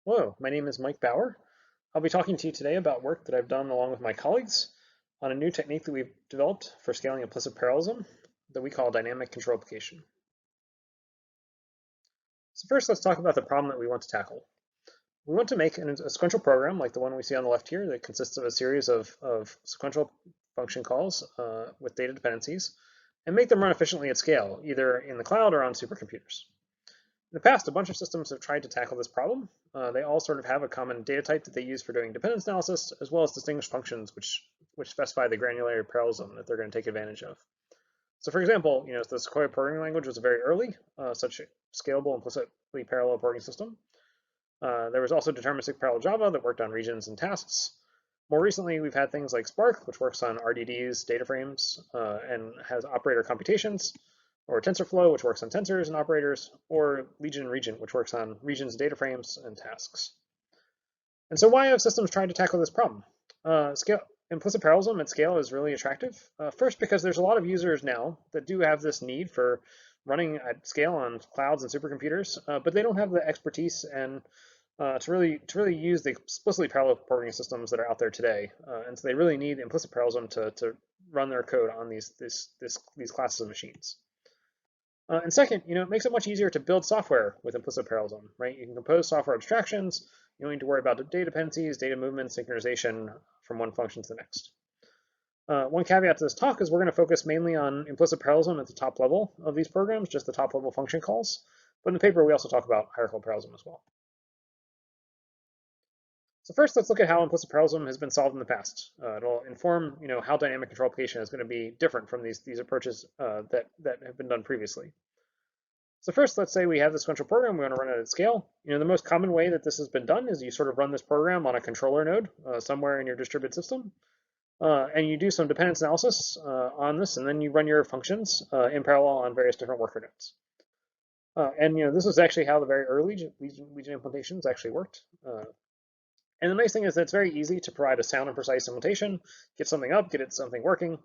Hello, my name is Mike Bauer. I'll be talking to you today about work that I've done along with my colleagues on a new technique that we've developed for scaling implicit parallelism that we call dynamic control application. So first, let's talk about the problem that we want to tackle. We want to make a sequential program like the one we see on the left here that consists of a series of sequential function calls with data dependencies and make them run efficiently at scale, either in the cloud or on supercomputers. In the past, a bunch of systems have tried to tackle this problem. They all sort of have a common data type that they use for doing dependence analysis, as well as distinguished functions which specify the granularity parallelism that they're going to take advantage of. So for example, the Sequoia programming language was very early, such a scalable, implicitly parallel programming system. There was also deterministic parallel Java that worked on regions and tasks. More recently, we've had things like Spark, which works on RDDs, data frames, and has operator computations, or TensorFlow, which works on tensors and operators, or Legion and Region, which works on regions, data frames, and tasks. And so why have systems tried to tackle this problem? Implicit parallelism at scale is really attractive. First, because there's a lot of users now that do have this need for running at scale on clouds and supercomputers, but they don't have the expertise and to really use the explicitly parallel programming systems that are out there today. And so they really need implicit parallelism to run their code on these classes of machines. And second, it makes it much easier to build software with implicit parallelism, right? You can compose software abstractions. You don't need to worry about data dependencies, data movement, synchronization from one function to the next. One caveat to this talk is we're going to focus mainly on implicit parallelism at the top level of these programs, just the top level function calls. But in the paper, we also talk about hierarchical parallelism as well. So first, let's look at how implicit parallelism has been solved in the past. It'll inform, how dynamic control application is going to be different from these approaches that have been done previously. So first, let's say we have this sequential program, we want to run it at scale. The most common way that this has been done is you sort of run this program on a controller node somewhere in your distributed system, and you do some dependence analysis on this, and then you run your functions in parallel on various different worker nodes. And this is actually how the very early Legion implementations actually worked. And the nice thing is that it's very easy to provide a sound and precise implementation, get something up, get something working,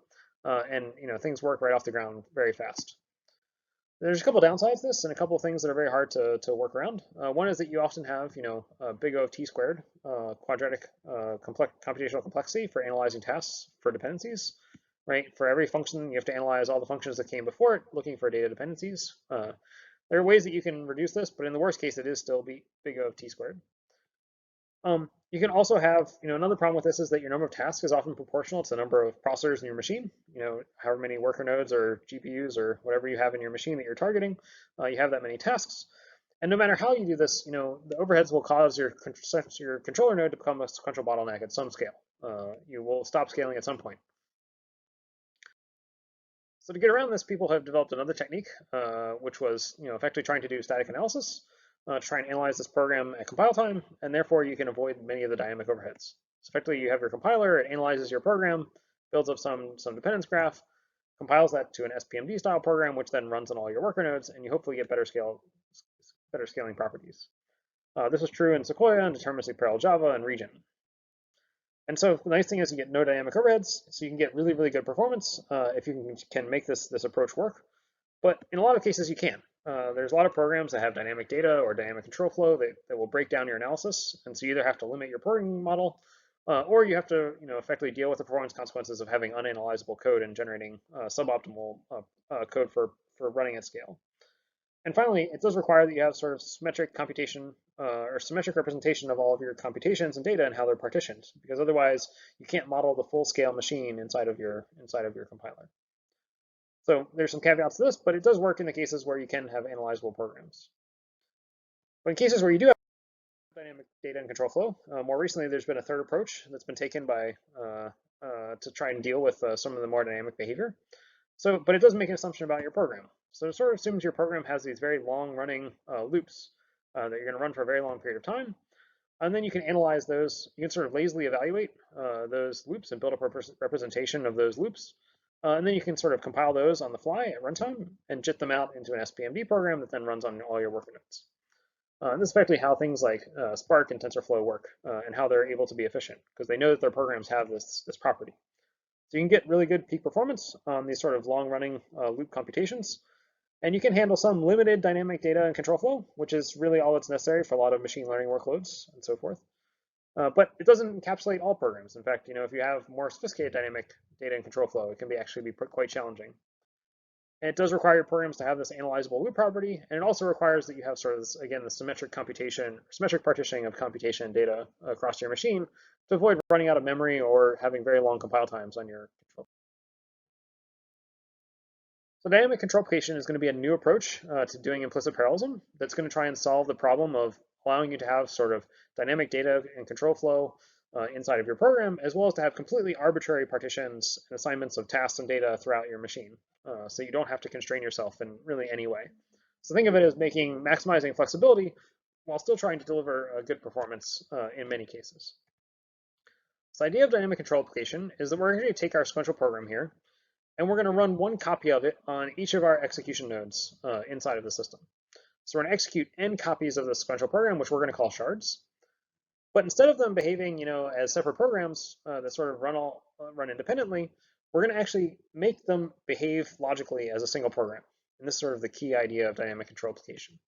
and things work right off the ground very fast. There's a couple downsides to this and a couple of things that are very hard to work around. One is that you often have, big O of t squared, quadratic computational complexity for analyzing tasks for dependencies, right? For every function, you have to analyze all the functions that came before it, looking for data dependencies. There are ways that you can reduce this, but in the worst case, it is still big O of t squared. You can also have, another problem with this is that your number of tasks is often proportional to the number of processors in your machine. However many worker nodes or GPUs or whatever you have in your machine that you're targeting, you have that many tasks. And no matter how you do this, the overheads will cause your controller node to become a sequential bottleneck at some scale. You will stop scaling at some point. So to get around this, people have developed another technique, which was, effectively trying to do static analysis to try and analyze this program at compile time, and therefore you can avoid many of the dynamic overheads. So effectively, you have your compiler, it analyzes your program, builds up some dependence graph, compiles that to an SPMD style program, which then runs on all your worker nodes, and you hopefully get better scaling properties. This is true in Sequoia and deterministic parallel Java and Region. And so the nice thing is you get no dynamic overheads, so you can get really, really good performance if you can make this approach work. But in a lot of cases, you can. There's a lot of programs that have dynamic data or dynamic control flow that will break down your analysis, and so you either have to limit your programming model, or you have to, effectively deal with the performance consequences of having unanalyzable code and generating suboptimal code for running at scale. And finally, it does require that you have sort of symmetric computation or symmetric representation of all of your computations and data and how they're partitioned, because otherwise you can't model the full-scale machine inside of your compiler. So there's some caveats to this, but it does work in the cases where you can have analyzable programs. But in cases where you do have dynamic data and control flow, more recently there's been a third approach that's been taken by to try and deal with some of the more dynamic behavior. So, but it does make an assumption about your program. So it sort of assumes your program has these very long-running loops that you're going to run for a very long period of time. And then you can analyze those. You can sort of lazily evaluate those loops and build up a representation of those loops. And then you can sort of compile those on the fly at runtime and jit them out into an SPMD program that then runs on all your worker nodes. And this is effectively how things like Spark and TensorFlow work and how they're able to be efficient, because they know that their programs have this property. So you can get really good peak performance on these sort of long-running loop computations. And you can handle some limited dynamic data and control flow, which is really all that's necessary for a lot of machine learning workloads and so forth. But it doesn't encapsulate all programs. In fact, if you have more sophisticated dynamic data and control flow, it can actually be quite challenging. And it does require your programs to have this analyzable loop property, and it also requires that you have sort of this, again, the symmetric partitioning of computation data across your machine to avoid running out of memory or having very long compile times on your control. So dynamic control application is going to be a new approach to doing implicit parallelism that's going to try and solve the problem of allowing you to have sort of dynamic data and control flow inside of your program, as well as to have completely arbitrary partitions and assignments of tasks and data throughout your machine. So you don't have to constrain yourself in really any way. So think of it as maximizing flexibility while still trying to deliver a good performance in many cases. So the idea of dynamic control application is that we're going to take our sequential program here, and we're going to run one copy of it on each of our execution nodes inside of the system. So we're going to execute n copies of the sequential program, which we're going to call shards. But instead of them behaving, as separate programs that sort of run independently, we're going to actually make them behave logically as a single program. And this is sort of the key idea of dynamic control application.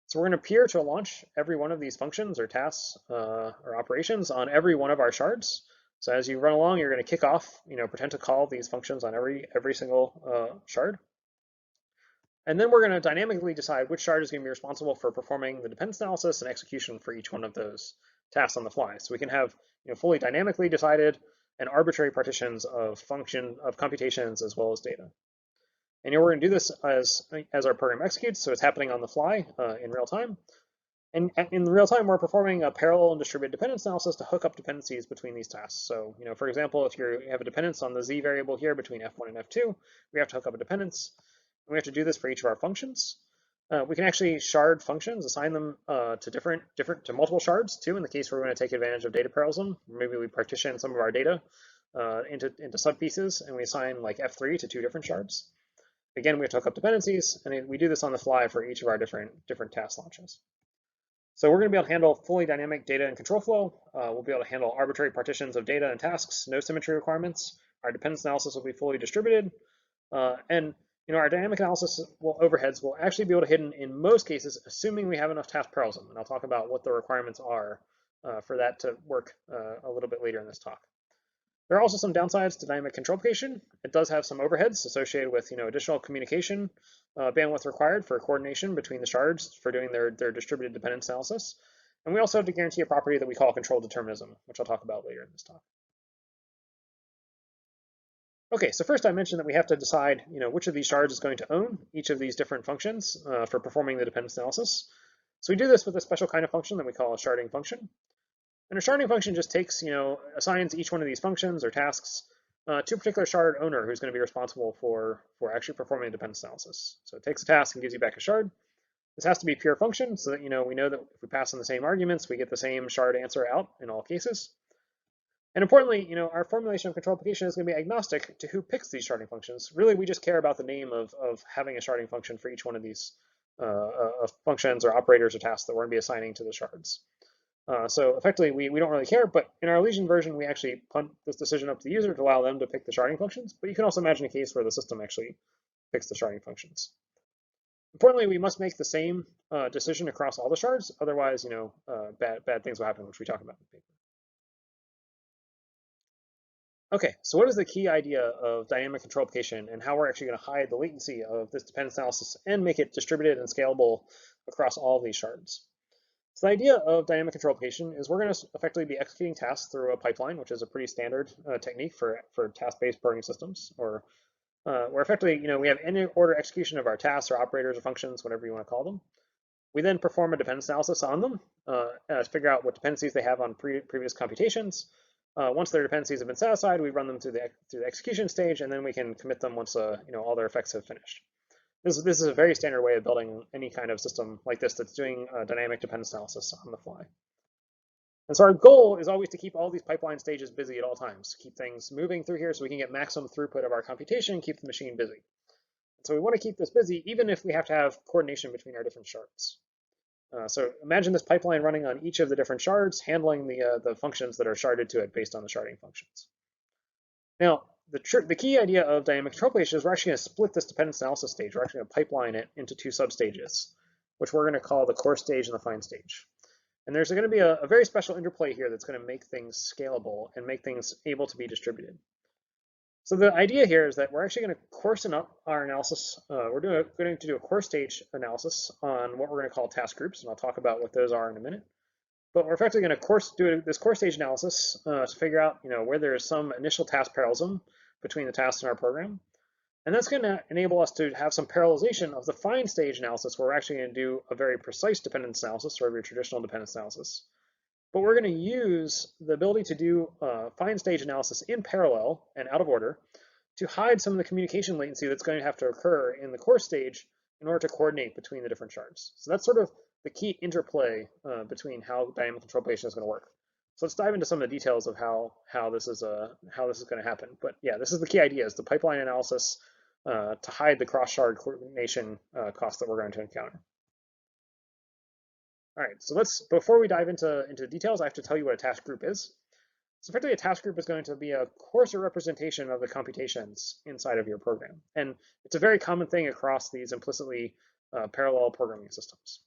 So we're going to peer to launch every one of these functions or tasks or operations on every one of our shards. So as you run along, you're going to kick off, pretend to call these functions on every single shard. And then we're going to dynamically decide which shard is going to be responsible for performing the dependence analysis and execution for each one of those tasks on the fly. So we can have fully dynamically decided and arbitrary partitions of computations as well as data. And we're going to do this as our program executes, so it's happening on the fly in real time. And in real time, we're performing a parallel and distributed dependence analysis to hook up dependencies between these tasks. So, for example, if you have a dependence on the z variable here between f1 and f2, we have to hook up a dependence. And we have to do this for each of our functions. We can actually shard functions, assign them to multiple shards too. In the case where we're going to take advantage of data parallelism, maybe we partition some of our data into subpieces, and we assign like f3 to 2 different shards. Again, we have to hook up dependencies, and we do this on the fly for each of our different task launches. So we're going to be able to handle fully dynamic data and control flow. We'll be able to handle arbitrary partitions of data and tasks, no symmetry requirements. Our dependence analysis will be fully distributed. And our dynamic analysis overheads will actually be able to hit in most cases, assuming we have enough task parallelism. And I'll talk about what the requirements are for that to work a little bit later in this talk. There are also some downsides to dynamic control application. It does have some overheads associated with additional communication bandwidth required for coordination between the shards for doing their distributed dependence analysis. And we also have to guarantee a property that we call control determinism, which I'll talk about later in this talk. Okay, so first I mentioned that we have to decide which of these shards is going to own each of these different functions for performing the dependence analysis. So we do this with a special kind of function that we call a sharding function. And a sharding function just takes, assigns each one of these functions or tasks to a particular shard owner who's going to be responsible for actually performing the dependence analysis. So it takes a task and gives you back a shard. This has to be a pure function so that we know that if we pass in the same arguments, we get the same shard answer out in all cases. And importantly, our formulation of control application is going to be agnostic to who picks these sharding functions. Really, we just care about the name of having a sharding function for each one of these functions or operators or tasks that we're going to be assigning to the shards. So effectively, we don't really care, but in our Legion version, we actually punt this decision up to the user to allow them to pick the sharding functions. But you can also imagine a case where the system actually picks the sharding functions. Importantly, we must make the same decision across all the shards. Otherwise, bad things will happen, which we talk about in the paper. Okay, so what is the key idea of dynamic control application and how we're actually going to hide the latency of this dependence analysis and make it distributed and scalable across all of these shards? So the idea of dynamic control application is we're going to effectively be executing tasks through a pipeline, which is a pretty standard technique for task-based programming systems, or where effectively, we have any order execution of our tasks or operators or functions, whatever you want to call them. We then perform a dependence analysis on them to figure out what dependencies they have on previous computations. Once their dependencies have been satisfied, we run them through the execution stage, and then we can commit them once all their effects have finished. This is a very standard way of building any kind of system like this that's doing dynamic dependence analysis on the fly. And so our goal is always to keep all these pipeline stages busy at all times, keep things moving through here so we can get maximum throughput of our computation, keep the machine busy. And so we want to keep this busy even if we have to have coordination between our different shards. So imagine this pipeline running on each of the different shards, handling the functions that are sharded to it based on the sharding functions. Now, the key idea of dynamic interpolation is we're actually going to split this dependence analysis stage. We're actually going to pipeline it into two substages, which we're going to call the core stage and the fine stage. And there's going to be a very special interplay here that's going to make things scalable and make things able to be distributed. So the idea here is that we're actually going to coarsen up our analysis. We're going to do a core stage analysis on what we're going to call task groups, and I'll talk about what those are in a minute. But we're effectively going to do this core stage analysis to figure out, where there is some initial task parallelism between the tasks in our program. And that's going to enable us to have some parallelization of the fine stage analysis, where we're actually going to do a very precise dependence analysis, or your traditional dependence analysis. But we're going to use the ability to do fine stage analysis in parallel and out of order to hide some of the communication latency that's going to have to occur in the core stage in order to coordinate between the different shards. So that's sort of the key interplay between how dynamic interpolation is going to work. So let's dive into some of the details of how this is going to happen. But yeah, this is the key idea: is the pipeline analysis to hide the cross-shard coordination costs that we're going to encounter. All right, so before we dive into details, I have to tell you what a task group is. So effectively, a task group is going to be a coarser representation of the computations inside of your program. And it's a very common thing across these implicitly parallel programming systems.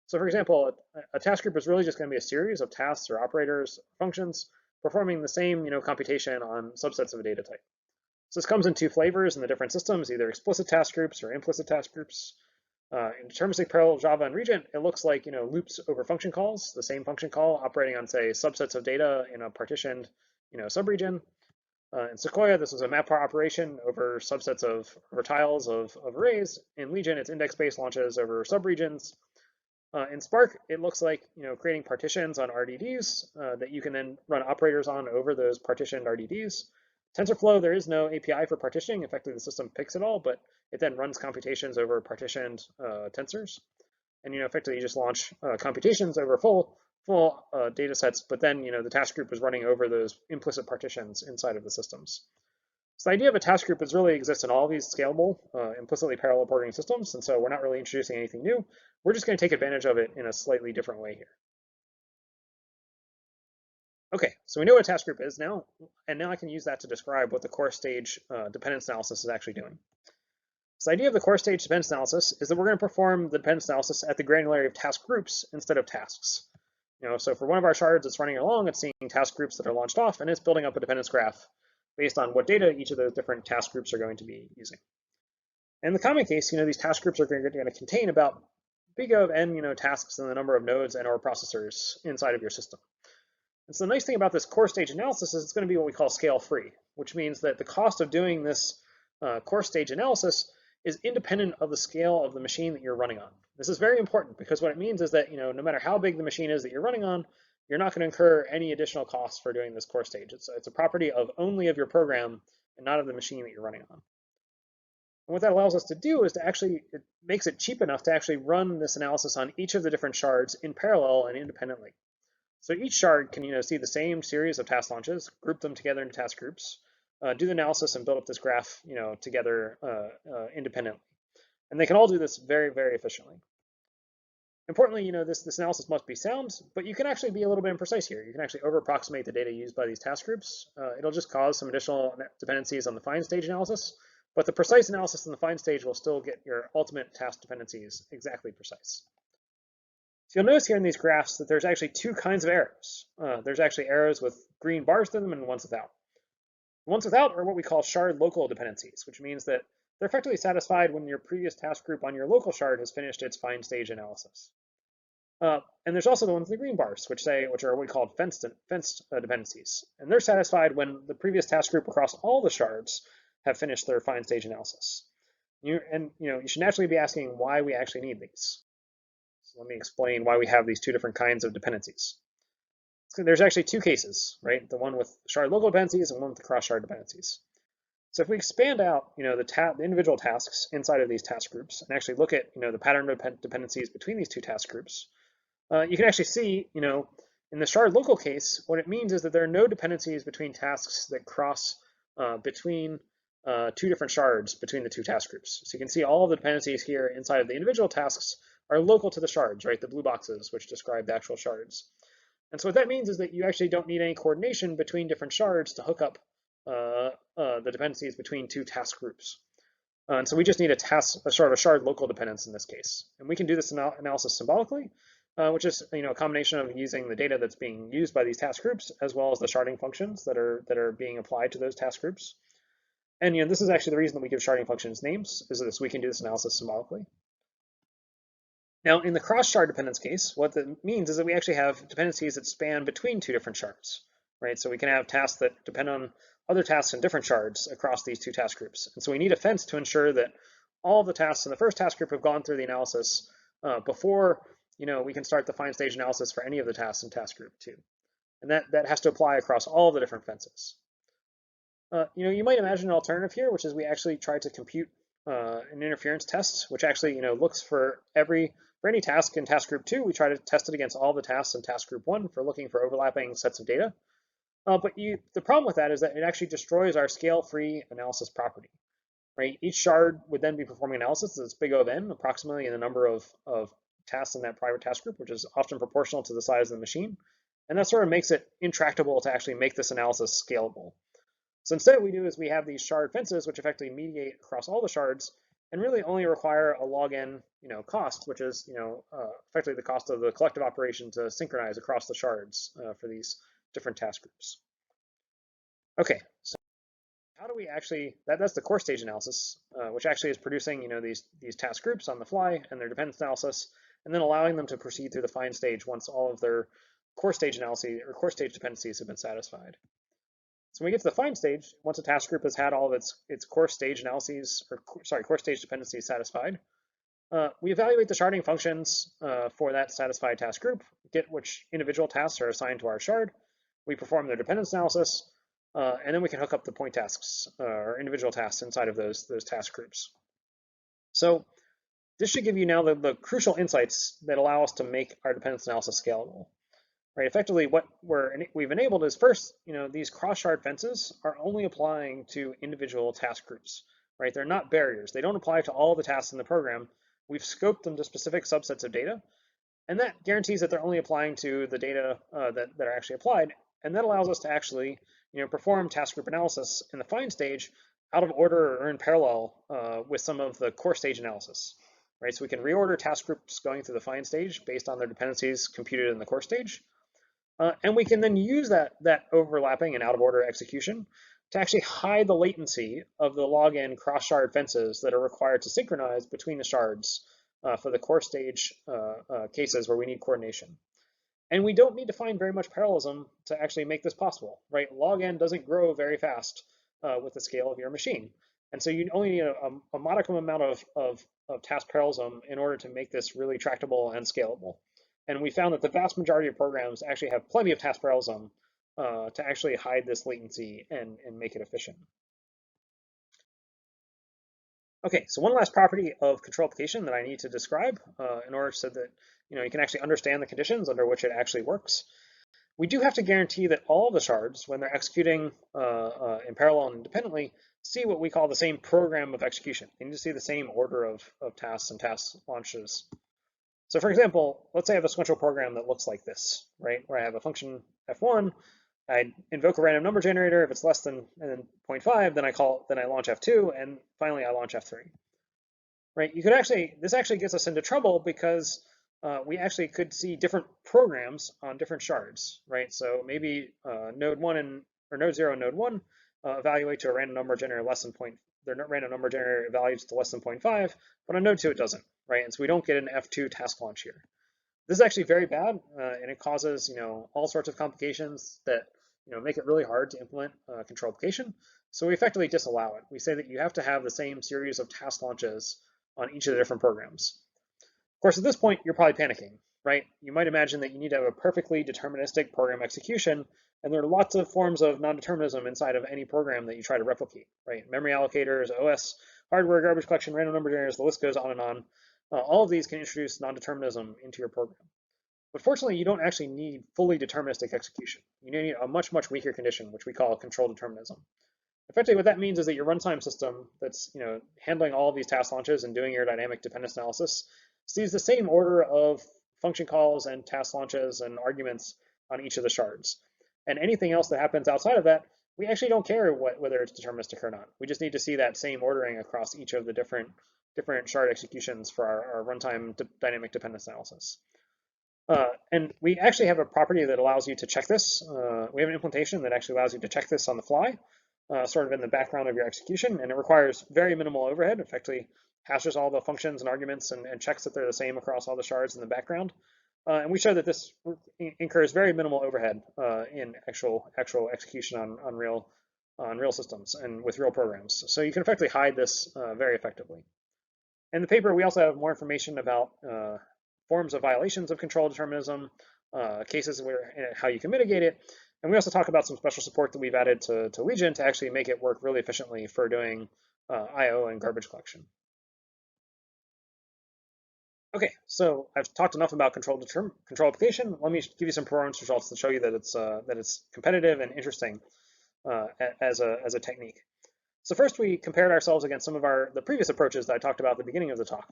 So for example, a task group is really just going to be a series of tasks or operators, functions, performing the same computation on subsets of a data type. So this comes in two flavors in the different systems, either explicit task groups or implicit task groups. In deterministic parallel Java and Regent, it looks like loops over function calls, the same function call operating on, say, subsets of data in a partitioned subregion. In Sequoia, this was a mapper operation over subsets over tiles of arrays. In Legion, it's index-based launches over subregions. In Spark, it looks like creating partitions on RDDs that you can then run operators on over those partitioned RDDs. TensorFlow, there is no API for partitioning. Effectively, the system picks it all, but it then runs computations over partitioned tensors. And effectively, you just launch computations over full data sets, but then the task group is running over those implicit partitions inside of the systems. So the idea of a task group really exists in all these scalable, implicitly parallel programming systems, and so we're not really introducing anything new. We're just going to take advantage of it in a slightly different way here. Okay, so we know what a task group is now, and now I can use that to describe what the core stage dependence analysis is actually doing. So the idea of the core stage dependence analysis is that we're going to perform the dependence analysis at the granularity of task groups instead of tasks. So for one of our shards, it's running along, it's seeing task groups that are launched off, and it's building up a dependence graph based on what data each of those different task groups are going to be using. In the common case, these task groups are going to contain about big O of n, tasks and the number of nodes and/or processors inside of your system. And so the nice thing about this core stage analysis is it's going to be what we call scale-free, which means that the cost of doing this core stage analysis is independent of the scale of the machine that you're running on. This is very important because what it means is that no matter how big the machine is that you're running on, you're not going to incur any additional costs for doing this core stage. It's a property of only of your program and not of the machine that you're running on. And what that allows us to do is it makes it cheap enough to actually run this analysis on each of the different shards in parallel and independently. So each shard can see the same series of task launches, group them together into task groups, do the analysis and build up this graph together independently. And they can all do this very, very efficiently. Importantly, this analysis must be sound, but you can actually be a little bit imprecise here. You can actually over-approximate the data used by these task groups. It'll just cause some additional dependencies on the fine stage analysis, but the precise analysis in the fine stage will still get your ultimate task dependencies exactly precise. So you'll notice here in these graphs that there's actually two kinds of arrows. There's actually arrows with green bars to them and ones without. The ones without are what we call shard local dependencies, which means that they're effectively satisfied when your previous task group on your local shard has finished its fine stage analysis. And there's also the ones with the green bars, which are what we call fenced dependencies. And they're satisfied when the previous task group across all the shards have finished their fine stage analysis. You should naturally be asking why we actually need these. So let me explain why we have these two different kinds of dependencies. So there's actually two cases, right? The one with shard local dependencies and one with the cross-shard dependencies. So if we expand out, the individual tasks inside of these task groups and actually look at, the pattern dependencies between these two task groups, you can actually see, in the shard local case, what it means is that there are no dependencies between tasks that cross between two different shards between the two task groups. So you can see all of the dependencies here inside of the individual tasks are local to the shards, right? The blue boxes, which describe the actual shards. And so what that means is that you actually don't need any coordination between different shards to hook up the dependencies between two task groups. And so we just need a sort of a shard local dependence in this case. And we can do this analysis symbolically, which is a combination of using the data that's being used by these task groups as well as the sharding functions that are being applied to those task groups. And this is actually the reason that we give sharding functions names, is that we can do this analysis symbolically. Now, in the cross-shard dependence case, what that means is that we actually have dependencies that span between two different shards, right? So we can have tasks that depend on other tasks in different shards across these two task groups. And so we need a fence to ensure that all of the tasks in the first task group have gone through the analysis before we can start the fine stage analysis for any of the tasks in task group 2. And that has to apply across all the different fences. You might imagine an alternative here, which is we actually try to compute an interference test, which actually looks for any task in task group 2. We try to test it against all the tasks in task group 1 for looking for overlapping sets of data. But the problem with that is that it actually destroys our scale-free analysis property, right? Each shard would then be performing analysis that's big O of n, approximately in the number of tasks in that private task group, which is often proportional to the size of the machine. And that sort of makes it intractable to actually make this analysis scalable. So instead what we do is we have these shard fences, which effectively mediate across all the shards and really only require a log n cost, which is effectively the cost of the collective operation to synchronize across the shards for these different task groups. Okay, so how do we actually, that's the core stage analysis, which actually is producing these task groups on the fly and their dependence analysis, and then allowing them to proceed through the fine stage once all of their core stage analyses or core stage dependencies have been satisfied. So when we get to the fine stage, once a task group has had all of its core stage analyses, core stage dependencies satisfied, we evaluate the sharding functions for that satisfied task group, get which individual tasks are assigned to our shard, we perform their dependence analysis, and then we can hook up the point tasks or individual tasks inside of those task groups. So this should give you now the crucial insights that allow us to make our dependence analysis scalable. Right, effectively, what we've enabled is first, these cross-shard fences are only applying to individual task groups. Right, they're not barriers. They don't apply to all the tasks in the program. We've scoped them to specific subsets of data, and that guarantees that they're only applying to the data that are actually applied, and that allows us to actually, perform task group analysis in the fine stage out of order or in parallel with some of the core stage analysis. Right, so we can reorder task groups going through the fine stage based on their dependencies computed in the core stage. And we can then use that overlapping and out of order execution to actually hide the latency of the log n cross-shard fences that are required to synchronize between the shards for the core stage cases where we need coordination. And we don't need to find very much parallelism to actually make this possible, right? Log n doesn't grow very fast with the scale of your machine. And so you only need a modicum amount of task parallelism in order to make this really tractable and scalable. And we found that the vast majority of programs actually have plenty of task parallelism to actually hide this latency and make it efficient. Okay, so one last property of control application that I need to describe in order so that you can actually understand the conditions under which it actually works. We do have to guarantee that all the shards, when they're executing in parallel and independently, see what we call the same program of execution. They need to see the same order of tasks and task launches. So for example, let's say I have a sequential program that looks like this, right? Where I have a function f1, I invoke a random number generator. If it's less than 0.5, then I launch f2, and finally I launch f3. Right? This actually gets us into trouble because we actually could see different programs on different shards, right? So maybe node 0 and node 1 evaluate to a random number generator less than their random number generator evaluates to less than 0.5, but on node 2 it doesn't, right? And so we don't get an f2 task launch here. This is actually very bad, and it causes all sorts of complications that make it really hard to implement control application. So we effectively disallow it. We say that you have to have the same series of task launches on each of the different programs. Of course, at this point, you're probably panicking, right? You might imagine that you need to have a perfectly deterministic program execution, and there are lots of forms of non-determinism inside of any program that you try to replicate, right? Memory allocators, OS, hardware, garbage collection, random number generators, the list goes on and on. All of these can introduce non-determinism into your program. But fortunately, you don't actually need fully deterministic execution. You need a much, much weaker condition, which we call control determinism. Effectively, what that means is that your runtime system that's handling all of these task launches and doing your dynamic dependence analysis sees the same order of function calls and task launches and arguments on each of the shards. And anything else that happens outside of that we actually don't care whether it's deterministic or not. We just need to see that same ordering across each of the different shard executions for our runtime dynamic dependence analysis. And we actually have a property that allows you to check this. We have an implementation that actually allows you to check this on the fly, sort of in the background of your execution, and it requires very minimal overhead. Effectively hashes all the functions and arguments and checks that they're the same across all the shards in the background. And we show that this incurs very minimal overhead in actual execution on real systems and with real programs. So you can effectively hide this very effectively. In the paper, we also have more information about forms of violations of control determinism, cases where how you can mitigate it, and we also talk about some special support that we've added to Legion to actually make it work really efficiently for doing I/O and garbage collection. Okay, so I've talked enough about control application. Let me give you some performance results to show you that it's competitive and interesting as a technique. So first, we compared ourselves against some of the previous approaches that I talked about at the beginning of the talk.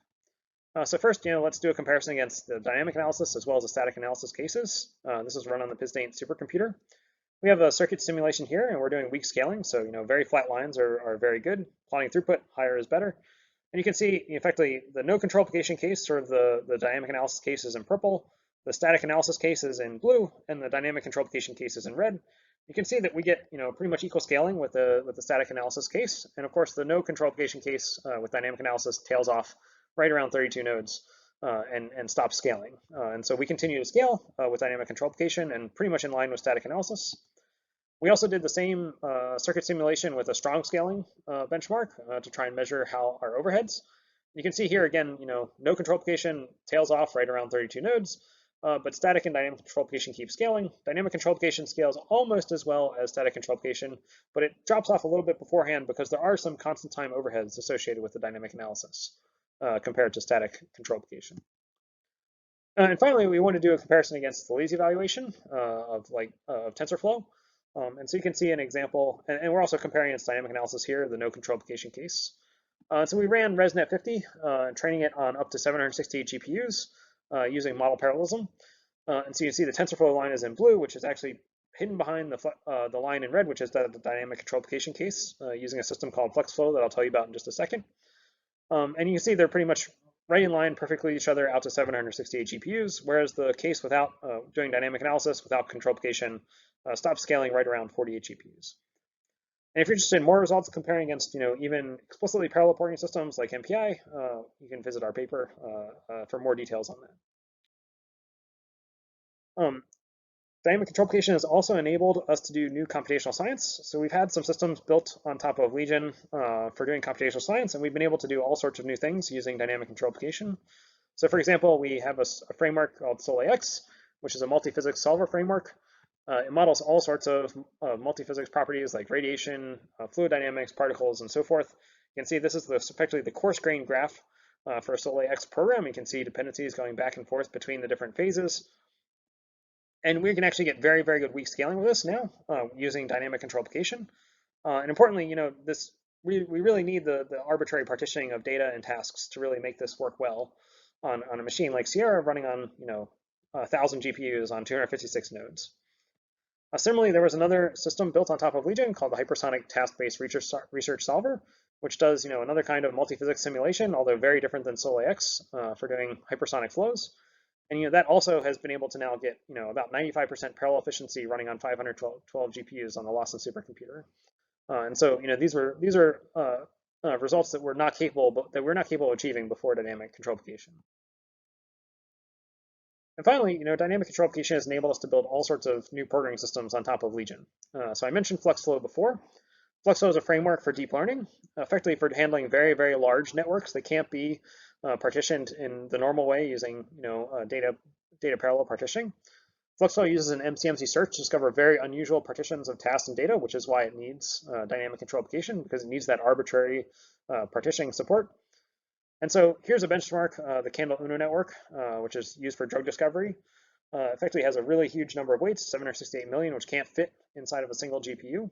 So first, let's do a comparison against the dynamic analysis as well as the static analysis cases. This is run on the PISDAINT supercomputer. We have a circuit simulation here, and we're doing weak scaling. So very flat lines are very good. Plotting throughput, higher is better. And you can see, effectively, the no control application case, sort of the dynamic analysis case, is in purple. The static analysis case is in blue, and the dynamic control application case is in red. You can see that we get pretty much equal scaling with the static analysis case, and of course the no control application case with dynamic analysis tails off right around 32 nodes and stops scaling. And so we continue to scale with dynamic control application and pretty much in line with static analysis. We also did the same circuit simulation with a strong scaling benchmark to try and measure how our overheads. You can see here again, no control application tails off right around 32 nodes, but static and dynamic control application keep scaling. Dynamic control application scales almost as well as static control application, but it drops off a little bit beforehand because there are some constant time overheads associated with the dynamic analysis compared to static control application. And finally, we want to do a comparison against the lazy evaluation of TensorFlow. And so you can see an example, and we're also comparing its dynamic analysis here, the no control application case. So we ran ResNet 50, training it on up to 768 GPUs using model parallelism. And so you see the TensorFlow line is in blue, which is actually hidden behind the line in red, which is the dynamic control application case using a system called FlexFlow that I'll tell you about in just a second. And you can see they're pretty much right in line perfectly with each other out to 768 GPUs, whereas the case without doing dynamic analysis, without control application, stops scaling right around 48 GPUs. And if you're interested in more results comparing against even explicitly parallel programming systems like MPI, you can visit our paper for more details on that. Dynamic control application has also enabled us to do new computational science. So we've had some systems built on top of Legion for doing computational science, and we've been able to do all sorts of new things using dynamic control application. So for example, we have a framework called SolAX, which is a multiphysics solver framework. It models all sorts of multiphysics properties like radiation, fluid dynamics, particles, and so forth. You can see this is effectively the coarse-grained graph for a SolAX program. You can see dependencies going back and forth between the different phases. And we can actually get very, very good weak scaling with this now using dynamic control application. And importantly, we really need the arbitrary partitioning of data and tasks to really make this work well on a machine like Sierra running on 1,000 GPUs on 256 nodes. Similarly, there was another system built on top of Legion called the Hypersonic Task-Based Research Solver, which does another kind of multiphysics simulation, although very different than SolAX for doing hypersonic flows. And that also has been able to now get about 95% parallel efficiency running on 512 GPUs on the Lawson supercomputer. And so these are results that we're not capable of achieving before dynamic control application. And finally, dynamic control application has enabled us to build all sorts of new programming systems on top of Legion. So I mentioned FlexFlow before. FlexFlow is a framework for deep learning, effectively for handling very, very large networks that can't be partitioned in the normal way using data parallel partitioning. FlexFlow uses an MCMC search to discover very unusual partitions of tasks and data, which is why it needs dynamic control application, because it needs that arbitrary partitioning support. And so here's a benchmark, the Candle UNO network, which is used for drug discovery. Effectively has a really huge number of weights, 768 million, which can't fit inside of a single GPU.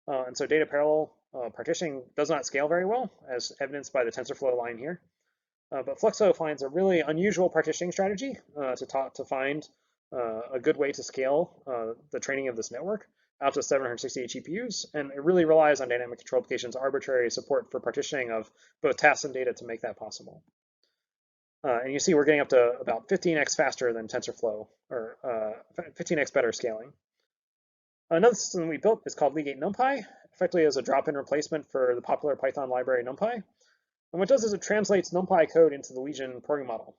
And so data parallel partitioning does not scale very well, as evidenced by the TensorFlow line here. But FlexFlow finds a really unusual partitioning strategy to find a good way to scale the training of this network. out to 768 GPUs, and it really relies on dynamic control applications' arbitrary support for partitioning of both tasks and data to make that possible. And you see we're getting up to about 15x faster than TensorFlow, or 15x better scaling. Another system we built is called Legate NumPy, effectively as a drop-in replacement for the popular Python library NumPy. And what it does is it translates NumPy code into the Legion programming model.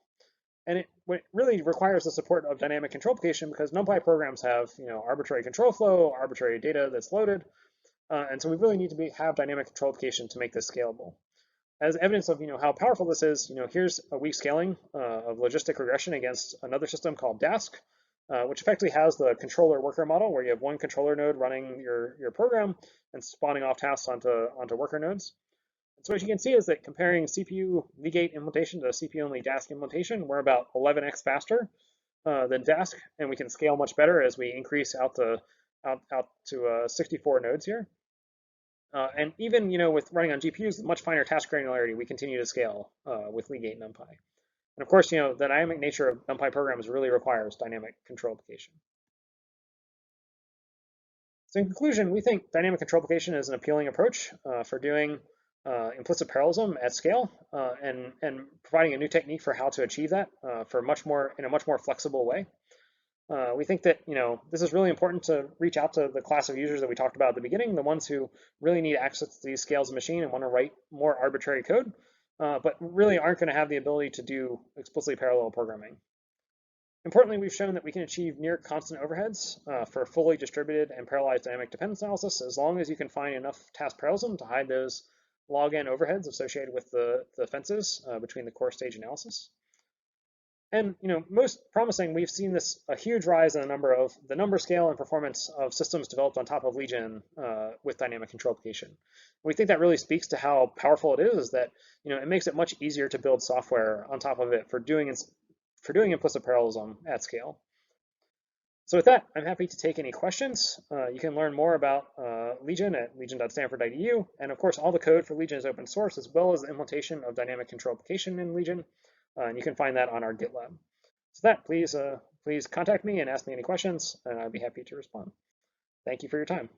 And it really requires the support of dynamic control application because NumPy programs have arbitrary control flow, arbitrary data that's loaded. And so we really need to have dynamic control application to make this scalable. As evidence of how powerful this is, here's a weak scaling of logistic regression against another system called Dask, which effectively has the controller worker model where you have one controller node running your program and spawning off tasks onto worker nodes. So what you can see is that comparing CPU Legate implementation to CPU-only Dask implementation, we're about 11x faster than Dask, and we can scale much better as we increase out to 64 nodes here. And even with running on GPUs, much finer task granularity, we continue to scale with Legate NumPy. And of course, the dynamic nature of NumPy programs really requires dynamic control application. So in conclusion, we think dynamic control application is an appealing approach for doing implicit parallelism at scale and providing a new technique for how to achieve that in a much more flexible way. We think that this is really important to reach out to the class of users that we talked about at the beginning, the ones who really need access to these scales of machine and want to write more arbitrary code, but really aren't going to have the ability to do explicitly parallel programming. Importantly, we've shown that we can achieve near constant overheads for fully distributed and parallelized dynamic dependence analysis as long as you can find enough task parallelism to hide those log n overheads associated with the fences between the core stage analysis. And most promising, we've seen a huge rise in the number, scale, and performance of systems developed on top of Legion with dynamic control application. We think that really speaks to how powerful it is that it makes it much easier to build software on top of it for doing implicit parallelism at scale. So with that, I'm happy to take any questions. You can learn more about Legion at legion.stanford.edu, and of course, all the code for Legion is open source, as well as the implementation of dynamic control application in Legion. And you can find that on our GitLab. So that, please contact me and ask me any questions, and I'd be happy to respond. Thank you for your time.